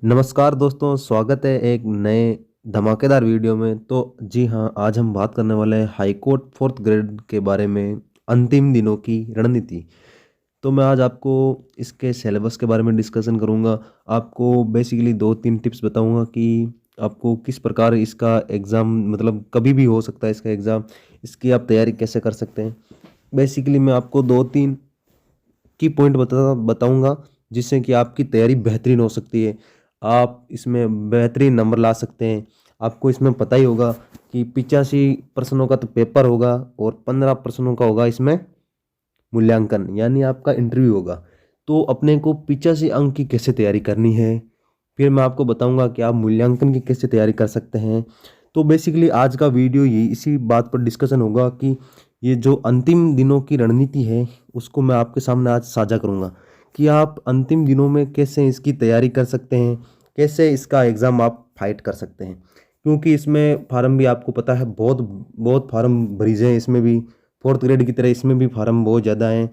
नमस्कार दोस्तों, स्वागत है एक नए धमाकेदार वीडियो में। तो जी हाँ, आज हम बात करने वाले हैं हाई कोर्ट फोर्थ ग्रेड के बारे में, अंतिम दिनों की रणनीति। तो मैं आज आपको इसके सिलेबस के बारे में डिस्कशन करूंगा। आपको बेसिकली दो तीन टिप्स बताऊंगा कि आपको किस प्रकार इसका एग्ज़ाम, मतलब कभी भी हो सकता है इसका एग्ज़ाम, इसकी आप तैयारी कैसे कर सकते हैं। बेसिकली मैं आपको दो तीन की पॉइंट बताऊंगा जिससे कि आपकी तैयारी बेहतरीन हो सकती है। आप इसमें बेहतरीन नंबर ला सकते हैं। आपको इसमें पता ही होगा कि 85 प्रश्नों का तो पेपर होगा और 15 प्रश्नों का होगा इसमें मूल्यांकन, यानी आपका इंटरव्यू होगा। तो अपने को 85 अंक की कैसे तैयारी करनी है, फिर मैं आपको बताऊंगा कि आप मूल्यांकन की कैसे तैयारी कर सकते हैं। तो बेसिकली आज का वीडियो ये इसी बात पर डिस्कशन होगा कि ये जो अंतिम दिनों की रणनीति है उसको मैं आपके सामने आज साझा करूंगा कि आप अंतिम दिनों में कैसे इसकी तैयारी कर सकते हैं, कैसे इसका एग्ज़ाम आप फाइट कर सकते हैं। क्योंकि इसमें फार्म भी आपको पता है, बहुत बहुत फार्म भरीजे हैं इसमें भी। फोर्थ ग्रेड की तरह इसमें भी फार्म बहुत ज़्यादा हैं,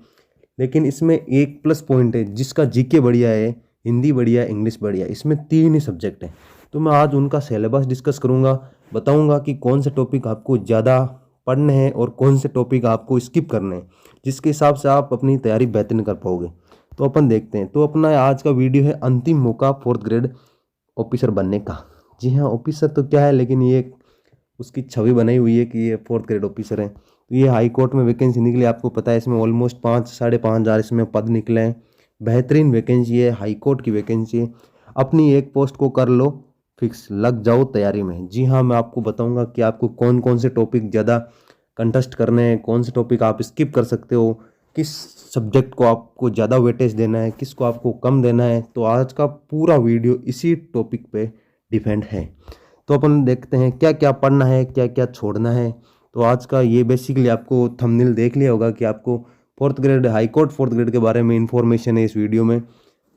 लेकिन इसमें एक प्लस पॉइंट है, जिसका जीके बढ़िया है, हिंदी बढ़िया है, इंग्लिश बढ़िया है, इसमें तीन ही सब्जेक्ट हैं। तो मैं आज उनका सिलेबस डिस्कस करूंगा, बताऊंगा कि कौन से टॉपिक आपको ज़्यादा पढ़ने हैं और कौन से टॉपिक आपको स्किप करने हैं, जिसके हिसाब से आप अपनी तैयारी बेहतरीन कर पाओगे। तो अपन देखते हैं। तो अपना आज का वीडियो है अंतिम मौका फोर्थ ग्रेड ऑफिसर बनने का। जी हाँ, ऑफिसर तो क्या है, लेकिन ये उसकी छवि बनाई हुई है कि ये फोर्थ ग्रेड ऑफिसर है। तो ये हाई कोर्ट में वैकेंसी निकली, आपको पता है इसमें ऑलमोस्ट 5 साढ़े 5 हज़ार इसमें पद निकले हैं। बेहतरीन वैकेंसी है, हाई कोर्ट की वैकेंसी है। अपनी एक पोस्ट को कर लो फिक्स, लग जाओ तैयारी में। जी हाँ, मैं आपको बताऊंगा कि आपको कौन कौन से टॉपिक ज़्यादा कंटेस्ट करने हैं, कौन से टॉपिक आप स्किप कर सकते हो, किस सब्जेक्ट को आपको ज़्यादा वेटेज देना है, किसको आपको कम देना है। तो आज का पूरा वीडियो इसी टॉपिक पे डिपेंड है। तो अपन देखते हैं क्या क्या पढ़ना है, क्या क्या छोड़ना है। तो आज का ये बेसिकली आपको थंबनेल देख लिया होगा कि आपको fourth grade, high court fourth grade के बारे में इंफॉर्मेशन है इस वीडियो में।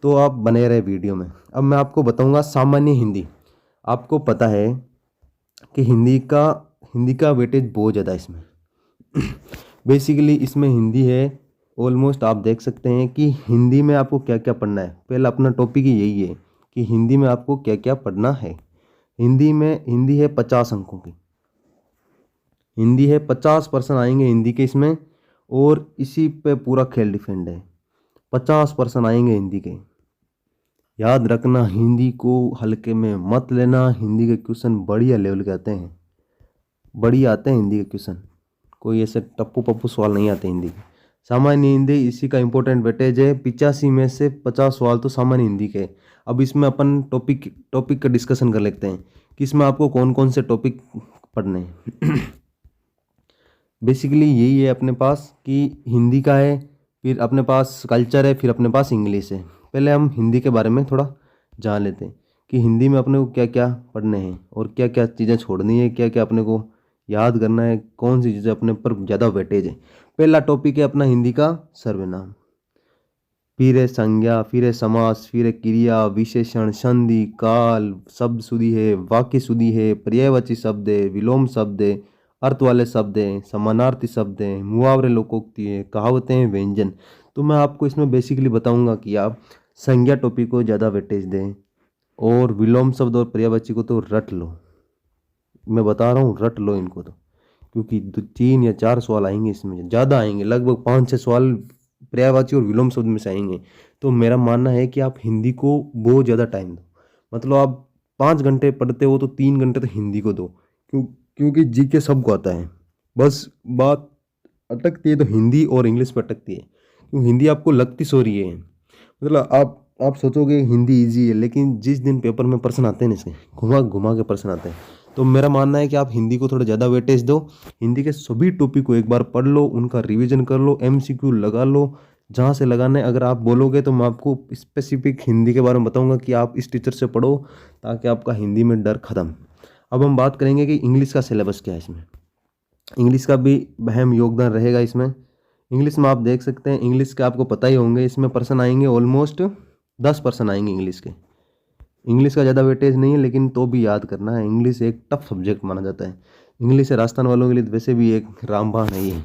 तो आप बने रहे वीडियो में। अब मैं आपको बताऊंगा सामान्य हिंदी। आपको पता है कि हिंदी का वेटेज बहुत ज़्यादा है इसमें। बेसिकली इसमें हिंदी है, ऑलमोस्ट आप देख सकते हैं कि हिंदी में आपको क्या क्या पढ़ना है। पहला अपना टॉपिक ही यही है कि हिंदी में आपको क्या क्या पढ़ना है। हिंदी है 50 अंकों की। हिंदी है, 50% आएंगे हिंदी के इसमें, और इसी पे पूरा खेल डिफेंड है। 50% आएंगे हिंदी के। याद रखना, हिंदी को हल्के में मत लेना। हिंदी के क्वेश्चन बढ़िया लेवल के आते हैं, बढ़िया आते हैं हिंदी के क्वेश्चन। कोई ऐसे टप्पू पप्पू सवाल नहीं आते हिंदी के। सामान्य हिंदी इसी का इंपॉर्टेंट वेटेज है। 85 में से 50 सवाल तो सामान्य हिंदी के। अब इसमें अपन टॉपिक टॉपिक का डिस्कशन कर लेते हैं कि इसमें आपको कौन कौन से टॉपिक पढ़ने हैं। बेसिकली यही है अपने पास कि हिंदी का है, फिर अपने पास कल्चर है, फिर अपने पास इंग्लिश है। पहले हम हिंदी के बारे में थोड़ा जान लेते हैं कि हिंदी में अपने को क्या क्या पढ़ने हैं और क्या क्या चीज़ें छोड़नी है, क्या क्या अपने को याद करना है, कौन सी चीज़ें अपने पर ज़्यादा वेटेज है। पहला टॉपिक है अपना हिंदी का सर्वनाम, फिर है संज्ञा, फिर है समास, फिर है क्रिया विशेषण संधि काल, शब्द शुद्धि है, वाक्य शुद्धि है, पर्यायवाची शब्द है, विलोम शब्द है, अर्थ वाले शब्द हैं, समानार्थी शब्द हैं, मुहावरे लोकोक्ति है, कहावतें हैं, व्यंजन। तो मैं आपको इसमें बेसिकली बताऊंगा कि आप संज्ञा टॉपिक को ज़्यादा वेटेज दें, और विलोम शब्द और पर्यायवाची को तो रट लो। मैं बता रहा हूँ, रट लो इनको तो, क्योंकि 3 या 4 सवाल आएंगे इसमें, ज़्यादा आएंगे, लगभग 5 6 सवाल पर्यायवाची और विलोम शब्द में से आएंगे। तो मेरा मानना है कि आप हिंदी को बहुत ज़्यादा टाइम दो। मतलब आप 5 घंटे पढ़ते हो तो 3 घंटे तो हिंदी को दो। क्योंकि जीके सबको आता है, बस बात अटकती है तो हिंदी और इंग्लिश पर अटकती है। क्योंकि हिंदी आपको लगती सो रही है, मतलब आप सोचोगे हिंदी इजी है, लेकिन जिस दिन पेपर में प्रश्न आते हैं ना, इसके घुमा घुमा के प्रश्न आते हैं। तो मेरा मानना है कि आप हिंदी को थोड़ा ज़्यादा वेटेज दो। हिंदी के सभी टॉपिक को एक बार पढ़ लो, उनका रिवीजन कर लो, एमसीक्यू लगा लो जहाँ से लगाना है। अगर आप बोलोगे तो मैं आपको स्पेसिफिक हिंदी के बारे में बताऊंगा कि आप इस टीचर से पढ़ो, ताकि आपका हिंदी में डर खत्म। अब हम बात करेंगे कि इंग्लिश का सिलेबस क्या है इसमें। इंग्लिश का भी अहम योगदान रहेगा इसमें। इंग्लिश में आप देख सकते हैं, इंग्लिश के आपको पता ही होंगे, इसमें पर्सन आएंगे ऑलमोस्ट 10% आएंगे इंग्लिश के। इंग्लिश का ज़्यादा वेटेज नहीं है, लेकिन तो भी याद करना है। इंग्लिश एक टफ सब्जेक्ट माना जाता है। इंग्लिश है राजस्थान वालों के लिए तो वैसे भी एक रामबाण है ये।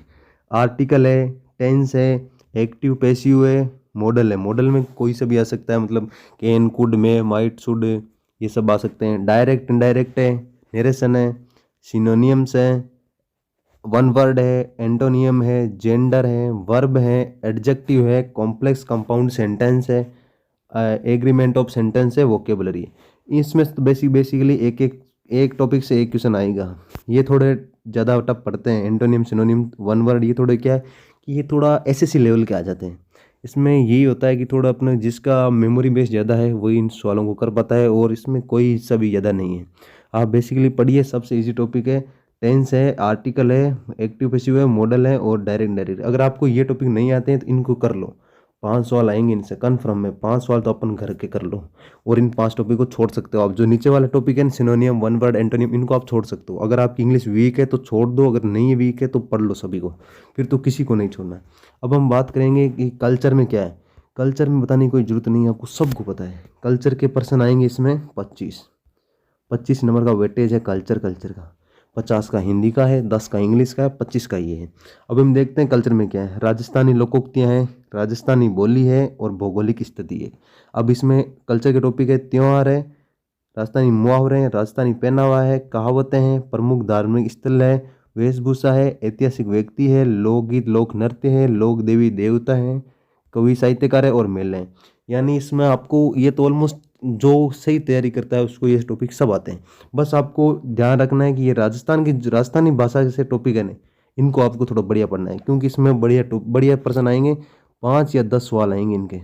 आर्टिकल है, टेंस है, एक्टिव पैसिव है, मॉडल है, मॉडल में कोई सा भी आ सकता है, मतलब कैन, कुड, में, माइट, शुड, ये सब आ सकते हैं। डायरेक्ट, इनडायरेक्ट है, नरेशन है, सिनोनियम्स है, वन वर्ड है, एंटोनियम है, जेंडर है, वर्ब है, एडजेक्टिव है, कॉम्प्लेक्स कंपाउंड सेंटेंस है, एग्रीमेंट ऑफ सेंटेंस है, वोकेबलरी है। इसमें तो बेसिकली एक टॉपिक से एक क्वेश्चन आएगा। ये थोड़े ज़्यादा टफ पड़ते हैं, एंटोनियम, सिनोनियम, वन वर्ड, ये थोड़े क्या है कि ये थोड़ा एसएससी लेवल के आ जाते हैं। इसमें यही होता है कि थोड़ा अपने जिसका मेमोरी बेस ज़्यादा है वही इन सवालों को कर पाता है, और इसमें कोई हिस्सा भी ज़्यादा नहीं है। आप बेसिकली पढ़िए, सबसे इजी टॉपिक है। टेंस है, आर्टिकल है, एक्टिव पैसिव है, मॉडल है, और डायरेक्ट डायरेक्ट। अगर आपको ये टॉपिक नहीं आते हैं तो इनको कर लो, 5 सवाल आएंगे इनसे कन्फर्म में। 5 सवाल तो अपन घर के कर लो, और इन 5 टॉपिक को छोड़ सकते हो आप। जो नीचे वाला टॉपिक है, सिनोनियम, वन वर्ड, एंटोनियम, इनको आप छोड़ सकते हो। अगर आपकी इंग्लिश वीक है तो छोड़ दो, अगर नहीं है वीक है तो पढ़ लो सभी को, फिर तो किसी को नहीं छोड़ना है। अब हम बात करेंगे कि कल्चर में क्या है। कल्चर में बताने की कोई जरूरत नहीं है, आपको सबको पता है। कल्चर के पर्सन आएंगे इसमें 25 नंबर का वेटेज है कल्चर का। 50 का हिंदी का है, 10 का इंग्लिश का है, 25 का ये है। अब हम देखते हैं कल्चर में क्या है। राजस्थानी लोकोक्तियाँ हैं, राजस्थानी बोली है, और भौगोलिक स्थिति है। अब इसमें कल्चर के टॉपिक है, त्यौहार है, राजस्थानी मुहावरे हैं, राजस्थानी पहनावा है, कहावतें हैं, प्रमुख धार्मिक स्थल है, वेशभूषा है, ऐतिहासिक व्यक्ति है, लोकगीत, लोक नृत्य है, लोक देवी देवता है, कवि साहित्यकार है, और मेले हैं। यानी इसमें आपको ये तो ऑलमोस्ट जो सही तैयारी करता है उसको ये टॉपिक सब आते हैं। बस आपको ध्यान रखना है कि ये राजस्थानी भाषा से टॉपिक है ना, इनको आपको थोड़ा बढ़िया पढ़ना है, क्योंकि इसमें बढ़िया प्रश्न आएंगे। 5 या 10 सवाल आएंगे इनके,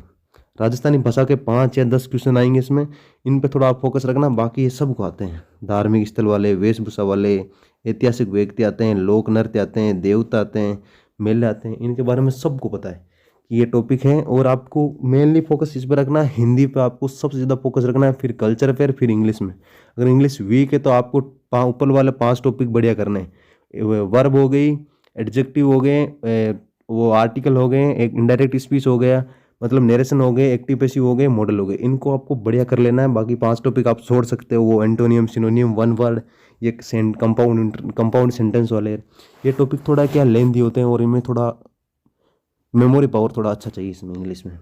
राजस्थानी भाषा के 5 या 10 क्वेश्चन आएंगे इसमें। इन पे थोड़ा आप फोकस रखना। बाकी ये सबको आते हैं, धार्मिक स्थल वाले, वेशभूषा वाले, ऐतिहासिक व्यक्ति आते हैं, लोक नृत्य आते हैं, देवता आते हैं, मेले आते हैं, इनके बारे में सबको पता है कि ये टॉपिक है। और आपको मेनली फोकस इस पर रखना है, हिंदी पे आपको सबसे ज़्यादा फोकस रखना है, फिर कल्चर पे, फिर इंग्लिश में। अगर इंग्लिश वीक है तो आपको ऊपर वाले 5 टॉपिक बढ़िया करने हैं। वर्ब हो गई, एडजेक्टिव हो गए, वो आर्टिकल हो गए, एक इनडायरेक्ट स्पीच हो गया, मतलब नरेशन हो गए, एक्टिव पैसिव हो गए, मॉडल हो गए, इनको आपको बढ़िया कर लेना है। बाकी 5 टॉपिक आप छोड़ सकते हो, वो एंटोनियम, सिनोनियम, वन वर्ड, ये कंपाउंड सेंटेंस वाले। ये टॉपिक थोड़ा क्या लेंथी होते हैं, और इनमें थोड़ा मेमोरी पावर थोड़ा अच्छा चाहिए इसमें, इंग्लिश में।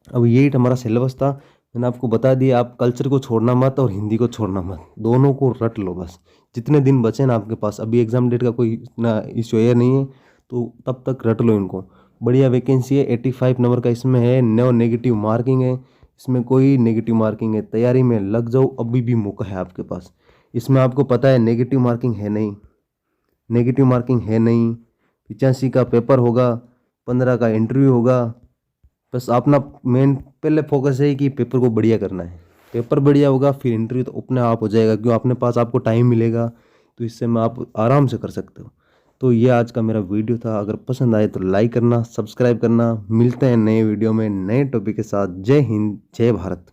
अब यही हमारा सिलेबस था, मैंने आपको बता दिया। आप कल्चर को छोड़ना मत और हिंदी को छोड़ना मत, दोनों को रट लो बस। जितने दिन बचे ना आपके पास, अभी एग्जाम डेट का कोई इतना इश्यू है नहीं है, तो तब तक रट लो इनको। बढ़िया वैकेंसी है, 85 नंबर का इसमें है। नो नेगेटिव मार्किंग है, इसमें कोई नेगेटिव मार्किंग है। तैयारी में लग जाओ, अभी भी मौका है आपके पास। इसमें आपको पता है नेगेटिव मार्किंग है नहीं, 85 का पेपर होगा, 15 का इंटरव्यू होगा। बस अपना मेन पहले फोकस है कि पेपर को बढ़िया करना है। पेपर बढ़िया होगा, फिर इंटरव्यू तो अपने आप हो जाएगा, क्यों अपने पास आपको टाइम मिलेगा, तो इससे में आप आराम से कर सकते हो। तो ये आज का मेरा वीडियो था। अगर पसंद आए तो लाइक करना, सब्सक्राइब करना। मिलते हैं नए वीडियो में नए टॉपिक के साथ। जय हिंद, जय भारत।